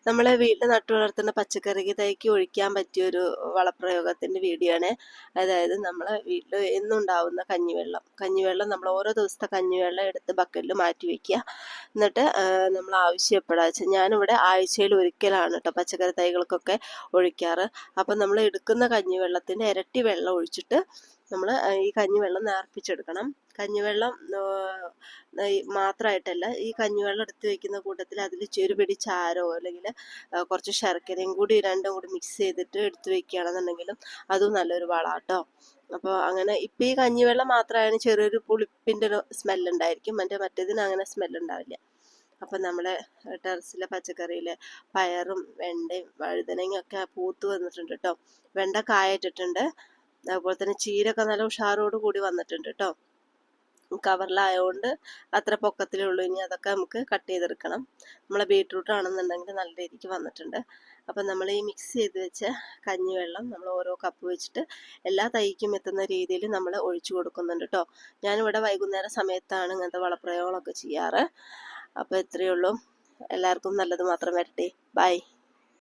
നമ്മളെ വീട്ടിൽ നട്ടു വളർത്തുന്ന പച്ചക്കറിക്ക് തൈക്ക് ഒഴിക്കാൻ പറ്റിയൊരു വളപ്രയോഗത്തിൻ്റെ വീഡിയോ ആണ്. അതായത് നമ്മളെ വീട്ടിൽ എന്നുണ്ടാവുന്ന കഞ്ഞിവെള്ളം നമ്മൾ ഓരോ ദിവസത്തെ കഞ്ഞിവെള്ളം എടുത്ത് ബക്കറ്റിൽ മാറ്റി വയ്ക്കുക. എന്നിട്ട് നമ്മൾ ആവശ്യപ്പെടാ വെച്ചാൽ ഞാനിവിടെ ആഴ്ചയിൽ ഒരിക്കലാണ് കേട്ടോ പച്ചക്കറി തൈകൾക്കൊക്കെ ഒഴിക്കാറ്. അപ്പം നമ്മൾ എടുക്കുന്ന കഞ്ഞിവെള്ളത്തിൻ്റെ ഇരട്ടി വെള്ളം ഒഴിച്ചിട്ട് നമ്മൾ ഈ കഞ്ഞിവെള്ളം നേർപ്പിച്ചെടുക്കണം. കഞ്ഞിവെള്ളം മാത്രമായിട്ടല്ല, ഈ കഞ്ഞിവെള്ളം എടുത്ത് വയ്ക്കുന്ന കൂട്ടത്തിൽ അതിൽ ചെറുപിടി ചാരോ അല്ലെങ്കിൽ കുറച്ച് ശർക്കരയും കൂടി രണ്ടും കൂടി മിക്സ് ചെയ്തിട്ട് എടുത്ത് വയ്ക്കുകയാണെന്നുണ്ടെങ്കിലും അതും നല്ലൊരു വളാട്ടോ. അപ്പോൾ അങ്ങനെ ഇപ്പം ഈ കഞ്ഞിവെള്ളം മാത്രമാണ് ചെറിയൊരു പുളിപ്പിൻ്റെ ഒരു സ്മെല്ലുണ്ടായിരിക്കും, മറ്റേതിന് അങ്ങനെ സ്മെല്ലുണ്ടാവില്ല. അപ്പം നമ്മളെ ടെറസിലെ പച്ചക്കറിയിൽ പയറും വെണ്ടയും വഴുതനങ്ങയും ഒക്കെ പൂത്ത് വന്നിട്ടുണ്ട് കേട്ടോ. വെണ്ട കായിട്ടിട്ടുണ്ട്, അതുപോലെ തന്നെ ചീരൊക്കെ നല്ല ഉഷാറോട് കൂടി വന്നിട്ടുണ്ട് കേട്ടോ. കവറിലായതുകൊണ്ട് അത്ര പൊക്കത്തിലേ ഉള്ളൂ, ഇനി അതൊക്കെ നമുക്ക് കട്ട് ചെയ്തെടുക്കണം. നമ്മളെ ബീട്രൂട്ട് ആണെന്നുണ്ടെങ്കിൽ നല്ല രീതിക്ക് വന്നിട്ടുണ്ട്. അപ്പം നമ്മൾ ഈ മിക്സ് ചെയ്ത് വെച്ച കഞ്ഞിവെള്ളം നമ്മൾ ഓരോ കപ്പ് വെച്ചിട്ട് എല്ലാ തൈക്കും എത്തുന്ന രീതിയിൽ നമ്മൾ ഒഴിച്ചു കൊടുക്കുന്നുണ്ട് കേട്ടോ. ഞാനിവിടെ വൈകുന്നേര സമയത്താണ് ഇങ്ങനത്തെ വളപ്രയോഗങ്ങളൊക്കെ ചെയ്യാറ്. അപ്പോൾ ഇത്രയേ ഉള്ളൂ. എല്ലാവർക്കും നല്ലത് മാത്രം വരട്ടെ. ബൈ.